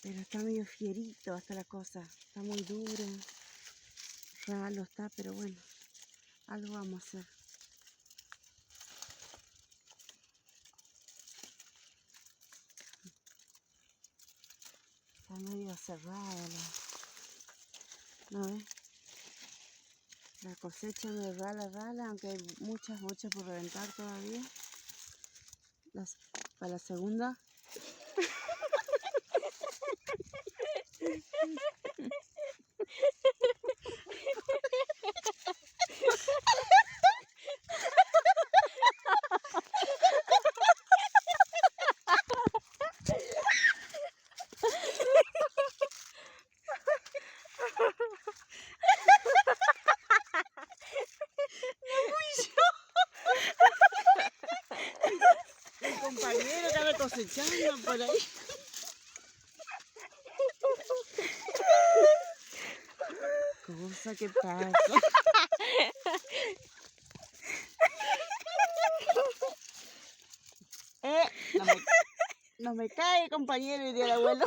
Pero está medio fierito hasta la cosa. Está muy duro. Ralo está, pero bueno. Algo vamos a hacer. Está medio cerrada ¿no ves? La cosecha me rala, aunque hay muchas por reventar todavía. Para la segunda. Mi compañero que anda cosechando por ahí. Cosa que pasa. No me cae, compañero, diría el abuelo.